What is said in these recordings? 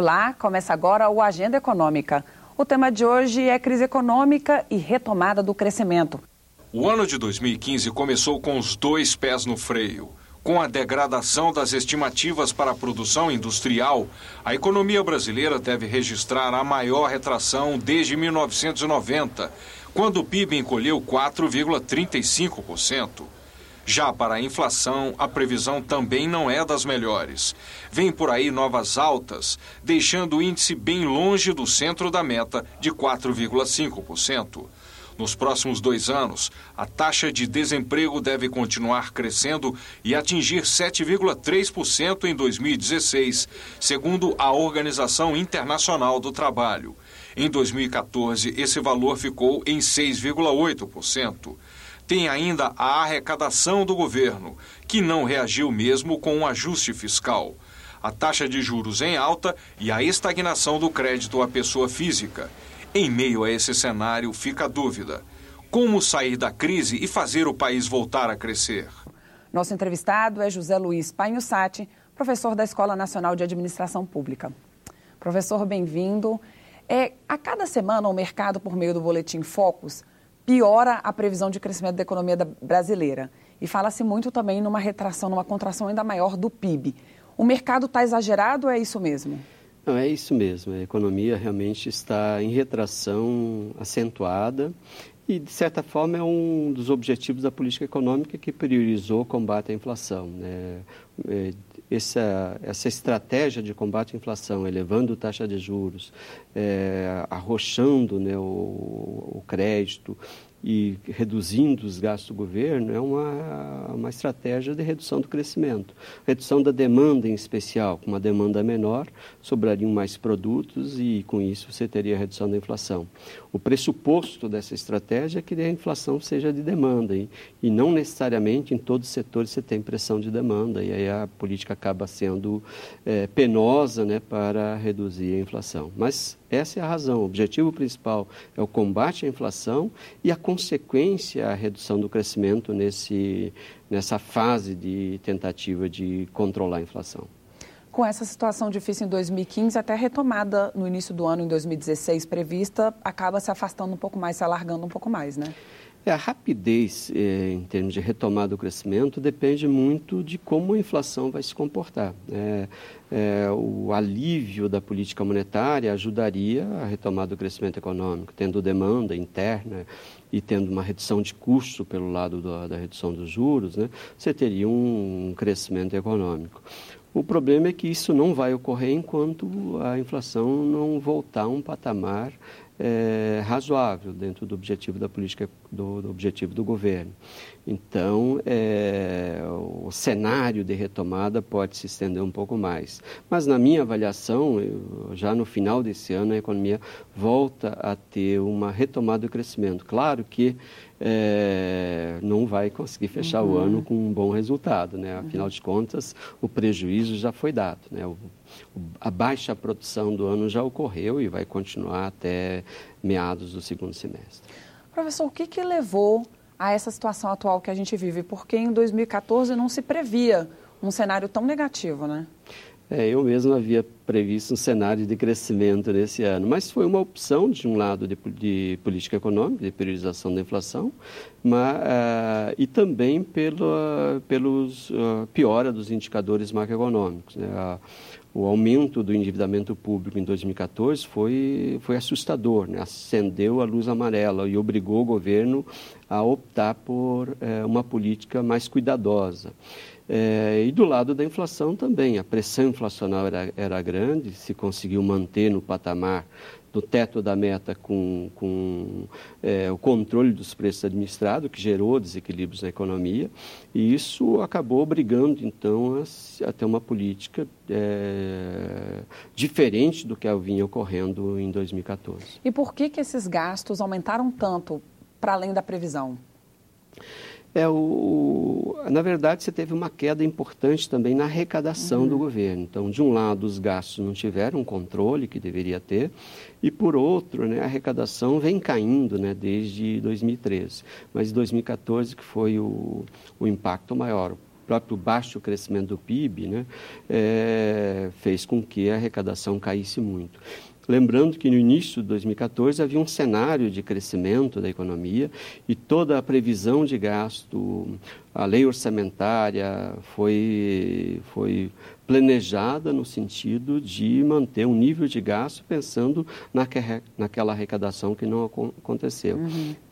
Olá, começa agora o Agenda Econômica. O tema de hoje é crise econômica e retomada do crescimento. O ano de 2015 começou com os dois pés no freio. Com a degradação das estimativas para a produção industrial, a economia brasileira deve registrar a maior retração desde 1990, quando o PIB encolheu 4,35%. Já para a inflação, a previsão também não é das melhores. Vem por aí novas altas, deixando o índice bem longe do centro da meta de 4,5%. Nos próximos 2 anos, a taxa de desemprego deve continuar crescendo e atingir 7,3% em 2016, segundo a Organização Internacional do Trabalho. Em 2014, esse valor ficou em 6,8%. Tem ainda a arrecadação do governo, que não reagiu mesmo com um ajuste fiscal. A taxa de juros em alta e a estagnação do crédito à pessoa física. Em meio a esse cenário, fica a dúvida: como sair da crise e fazer o país voltar a crescer? Nosso entrevistado é José Luiz Pagnussati, professor da Escola Nacional de Administração Pública. Professor, bem-vindo. A cada semana, o mercado, por meio do Boletim Focus, piora a previsão de crescimento da economia brasileira. E fala-se muito também numa retração, numa contração ainda maior do PIB. O mercado está exagerado ou é isso mesmo? Não, é isso mesmo. A economia realmente está em retração acentuada e, de certa forma, é um dos objetivos da política econômica que priorizou o combate à inflação, né? Essa estratégia de combate à inflação, elevando a taxa de juros, arrochando, né, o crédito e reduzindo os gastos do governo, é uma estratégia de redução do crescimento. Redução da demanda, em especial. Com uma demanda menor, sobrariam mais produtos e, com isso, você teria a redução da inflação. O pressuposto dessa estratégia é que a inflação seja de demanda e não necessariamente em todos os setores você tem pressão de demanda e aí a política acaba sendo penosa, né, para reduzir a inflação. Mas essa é a razão. O objetivo principal é o combate à inflação e a consequência, a redução do crescimento nessa fase de tentativa de controlar a inflação. Com essa situação difícil em 2015, até a retomada no início do ano, em 2016, prevista, acaba se afastando um pouco mais, se alargando um pouco mais, né? A rapidez em termos de retomada do crescimento depende muito de como a inflação vai se comportar. O alívio da política monetária ajudaria a retomada do crescimento econômico, tendo demanda interna e tendo uma redução de custo pelo lado da redução dos juros, né, você teria um crescimento econômico. O problema é que isso não vai ocorrer enquanto a inflação não voltar a um patamar razoável dentro do objetivo da política, do objetivo do governo. Então, o cenário de retomada pode se estender um pouco mais. Mas, na minha avaliação, já no final desse ano, a economia volta a ter uma retomada do crescimento. Claro que não vai conseguir fechar o ano com um bom resultado, né? Afinal de contas, o prejuízo já foi dado, né? A baixa produção do ano já ocorreu e vai continuar até meados do segundo semestre. Professor, o que levou a essa situação atual que a gente vive? Porque em 2014 não se previa um cenário tão negativo, né? Eu mesmo havia previsto um cenário de crescimento nesse ano, mas foi uma opção, de um lado, de política econômica, de priorização da inflação, e também pelos piora dos indicadores macroeconômicos, né? O aumento do endividamento público em 2014 foi assustador, né? Acendeu a luz amarela e obrigou o governo a optar por uma política mais cuidadosa. E do lado da inflação também, a pressão inflacional era grande, se conseguiu manter no patamar do teto da meta com o controle dos preços administrados, que gerou desequilíbrios na economia, e isso acabou obrigando, então, a ter uma política diferente do que vinha ocorrendo em 2014. E por que esses gastos aumentaram tanto para além da previsão? Na verdade, você teve uma queda importante também na arrecadação do governo. Então, de um lado, os gastos não tiveram um controle que deveria ter, e por outro, né, a arrecadação vem caindo, né, desde 2013. Mas 2014 que foi o impacto maior. próprio baixo crescimento do PIB, né, fez com que a arrecadação caísse muito. Lembrando que no início de 2014 havia um cenário de crescimento da economia e toda a previsão de gasto, a lei orçamentária foi planejada no sentido de manter um nível de gasto pensando naquela arrecadação que não aconteceu.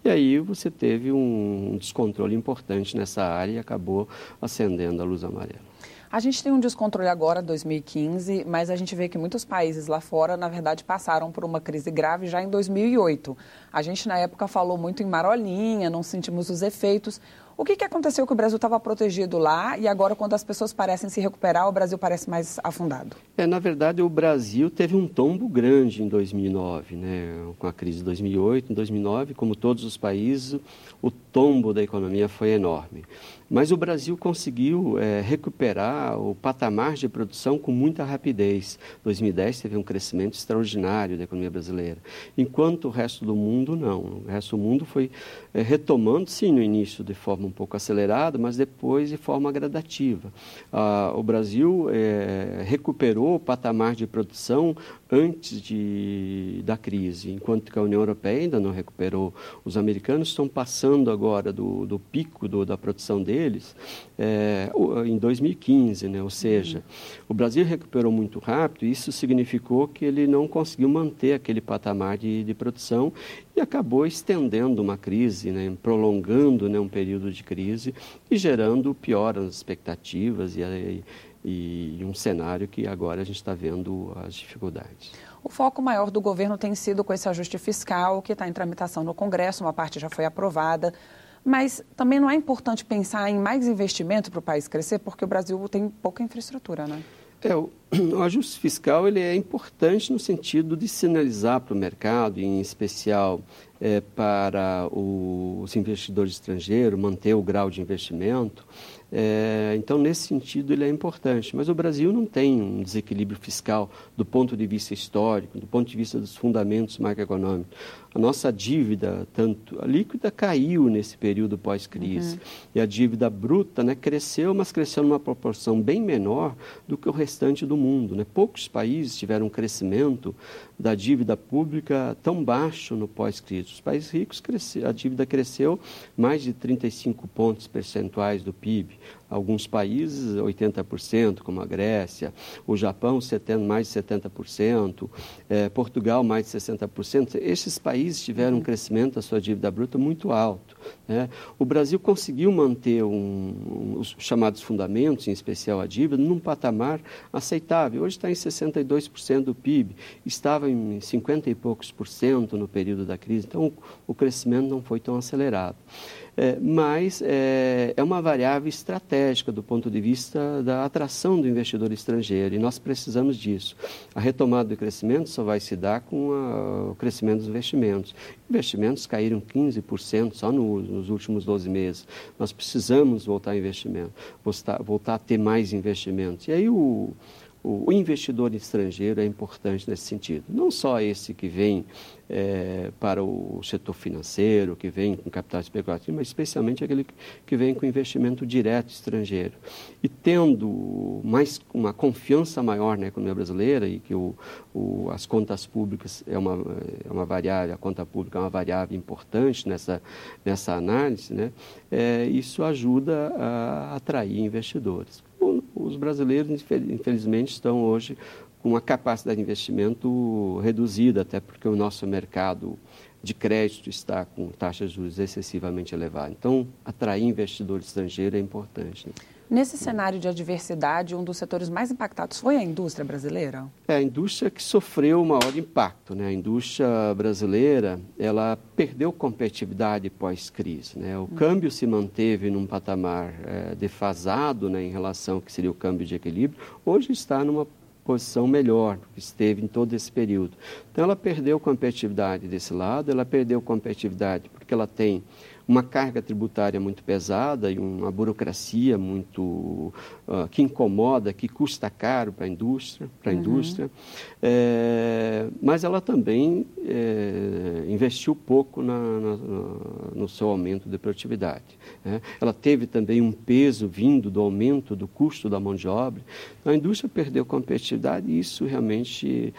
E aí você teve um descontrole importante nessa área e acabou acendendo a luz amarela. A gente tem um descontrole agora, 2015, mas a gente vê que muitos países lá fora, na verdade, passaram por uma crise grave já em 2008. A gente, na época, falou muito em marolinha, não sentimos os efeitos. O que aconteceu que o Brasil estava protegido lá e agora, quando as pessoas parecem se recuperar, o Brasil parece mais afundado? Na verdade, o Brasil teve um tombo grande em 2009, né? Com a crise de 2008, em 2009, como todos os países, o tombo da economia foi enorme. Mas o Brasil conseguiu recuperar o patamar de produção com muita rapidez. 2010 teve um crescimento extraordinário da economia brasileira, enquanto o resto do mundo não. O resto do mundo foi retomando, sim, no início de forma um pouco acelerada, mas depois de forma gradativa. O Brasil recuperou o patamar de produção antes da crise, enquanto que a União Europeia ainda não recuperou. Os americanos estão passando agora do pico da produção deles em 2015, né? Ou seja, o Brasil recuperou muito rápido e isso significou que ele não conseguiu manter aquele patamar de produção e acabou estendendo uma crise, né? Prolongando, né, um período de crise e gerando pior as expectativas e um cenário que agora a gente está vendo as dificuldades. O foco maior do governo tem sido com esse ajuste fiscal que está em tramitação no Congresso, uma parte já foi aprovada, mas também não é importante pensar em mais investimento para o país crescer, porque o Brasil tem pouca infraestrutura, né? O ajuste fiscal ele é importante no sentido de sinalizar para o mercado, em especial para os investidores estrangeiros, manter o grau de investimento. Então, nesse sentido, ele é importante. Mas o Brasil não tem um desequilíbrio fiscal do ponto de vista histórico, do ponto de vista dos fundamentos macroeconômicos. A nossa dívida, tanto a líquida, caiu nesse período pós-crise. E a dívida bruta, né, cresceu, mas cresceu numa proporção bem menor do que o restante do mundo, né? Poucos países tiveram um crescimento da dívida pública tão baixo no pós-crise. Os países ricos, a dívida cresceu mais de 35 pontos percentuais do PIB. Alguns países, 80%, como a Grécia, o Japão, mais de 70%, Portugal, mais de 60%. Esses países tiveram um crescimento da sua dívida bruta muito alto, né? O Brasil conseguiu manter os chamados fundamentos, em especial a dívida, num patamar aceitável. Hoje está em 62% do PIB, estava em 50 e poucos por cento no período da crise, então o crescimento não foi tão acelerado. Mas é uma variável estratégica do ponto de vista da atração do investidor estrangeiro e nós precisamos disso. A retomada do crescimento só vai se dar com o crescimento dos investimentos. Investimentos caíram 15% só nos últimos 12 meses. Nós precisamos voltar a investimento, voltar a ter mais investimentos. E aí o investidor estrangeiro é importante nesse sentido. Não só esse que vem para o setor financeiro, que vem com capital especulativo, mas especialmente aquele que vem com investimento direto estrangeiro. E tendo uma confiança maior na economia brasileira e que as contas públicas é uma variável, a conta pública é uma variável importante nessa análise, né? Isso ajuda a atrair investidores. Os brasileiros, infelizmente, estão hoje com uma capacidade de investimento reduzida, até porque o nosso mercado de crédito está com taxas de juros excessivamente elevadas. Então, atrair investidor estrangeiro é importante, né? Nesse cenário de adversidade, um dos setores mais impactados foi a indústria brasileira? A indústria que sofreu o maior impacto, né? A indústria brasileira, ela perdeu competitividade pós-crise, né? O câmbio se manteve num patamar defasado, né, em relação ao que seria o câmbio de equilíbrio. Hoje está numa posição melhor do que esteve em todo esse período. Então, ela perdeu competitividade desse lado, ela perdeu competitividade porque porque ela tem uma carga tributária muito pesada e uma burocracia muito que incomoda, que custa caro para a indústria, mas ela também investiu pouco no seu aumento de produtividade. Ela teve também um peso vindo do aumento do custo da mão de obra. A indústria perdeu competitividade e isso realmente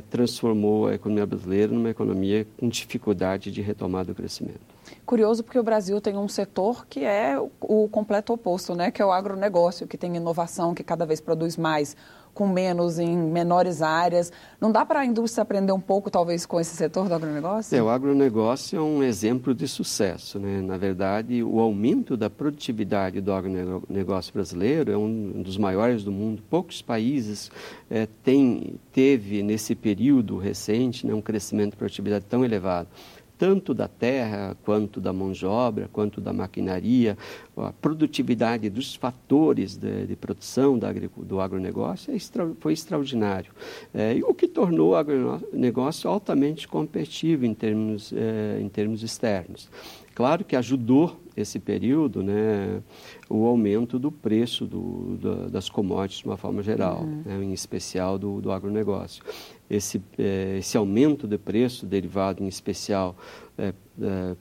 transformou a economia brasileira numa economia com dificuldade de retomada do crescimento. Curioso porque o Brasil tem um setor que é o completo oposto, né? Que é o agronegócio, que tem inovação, que cada vez produz mais, com menos, em menores áreas. Não dá para a indústria aprender um pouco, talvez, com esse setor do agronegócio? O agronegócio é um exemplo de sucesso, né? Na verdade, o aumento da produtividade do agronegócio brasileiro é um dos maiores do mundo. Poucos países teve, nesse período recente, né, um crescimento de produtividade tão elevado, tanto da terra, quanto da mão de obra, quanto da maquinaria. A produtividade dos fatores de produção do agronegócio foi extraordinário. O que tornou o agronegócio altamente competitivo em termos externos. Claro que ajudou esse período, né, o aumento do preço das commodities de uma forma geral, né, em especial do agronegócio. Esse aumento de preço derivado, em especial,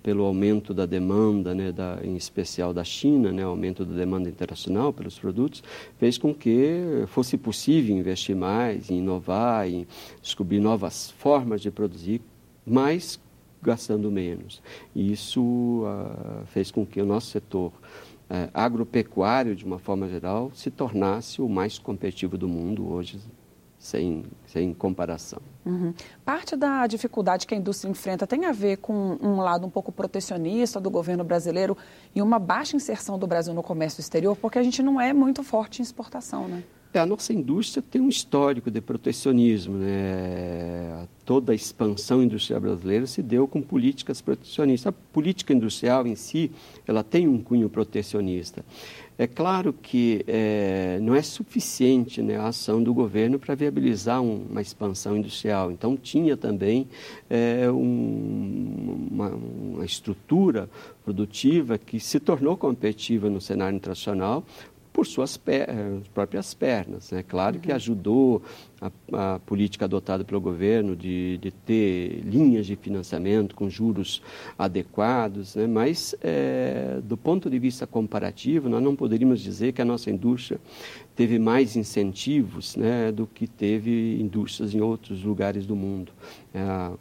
pelo aumento da demanda, né, em especial da China, né, aumento da demanda internacional pelos produtos, fez com que fosse possível investir mais, em inovar, em descobrir novas formas de produzir, mas gastando menos. E isso fez com que o nosso setor agropecuário, de uma forma geral, se tornasse o mais competitivo do mundo hoje, sem comparação. Parte da dificuldade que a indústria enfrenta tem a ver com um lado um pouco protecionista do governo brasileiro e uma baixa inserção do Brasil no comércio exterior, porque a gente não é muito forte em exportação, né? A nossa indústria tem um histórico de protecionismo, né? Toda a expansão industrial brasileira se deu com políticas protecionistas. A política industrial em si, ela tem um cunho protecionista. É claro que não é suficiente, né, a ação do governo para viabilizar uma expansão industrial. Então, tinha também uma estrutura produtiva que se tornou competitiva no cenário internacional por suas próprias pernas. É claro que ajudou a política adotada pelo governo de ter linhas de financiamento com juros adequados, né? Mas, do ponto de vista comparativo, nós não poderíamos dizer que a nossa indústria teve mais incentivos, né, do que teve indústrias em outros lugares do mundo.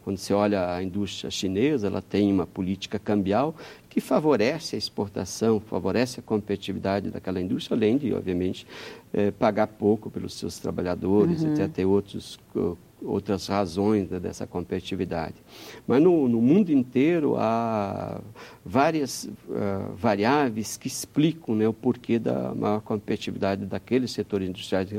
Quando você olha a indústria chinesa, ela tem uma política cambial que favorece a exportação, favorece a competitividade daquela indústria, além de, obviamente, pagar pouco pelos seus trabalhadores, até ter outras razões, né, dessa competitividade. Mas no mundo inteiro há várias variáveis que explicam, né, o porquê da maior competitividade daqueles setores industriais em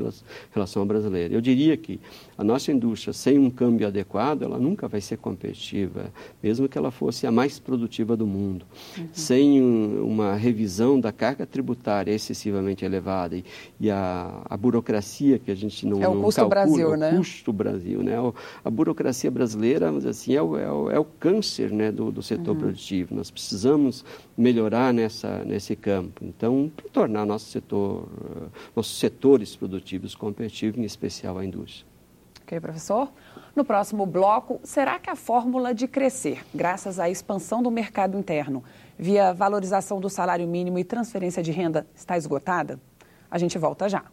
relação ao brasileiro. Eu diria que a nossa indústria, sem um câmbio adequado, ela nunca vai ser competitiva, mesmo que ela fosse a mais produtiva do mundo. Sem uma revisão da carga tributária excessivamente elevada e a burocracia que a gente não custo calcula, Brasil, né? O custo Brasil, né? A burocracia brasileira, vamos dizer assim, é o câncer, né, do setor produtivo. Nós precisamos melhorar nesse campo. Então, para tornar nossos setores produtivos competitivos, em especial a indústria. Ok, professor. No próximo bloco, será que a fórmula de crescer, graças à expansão do mercado interno, via valorização do salário mínimo e transferência de renda, está esgotada? A gente volta já.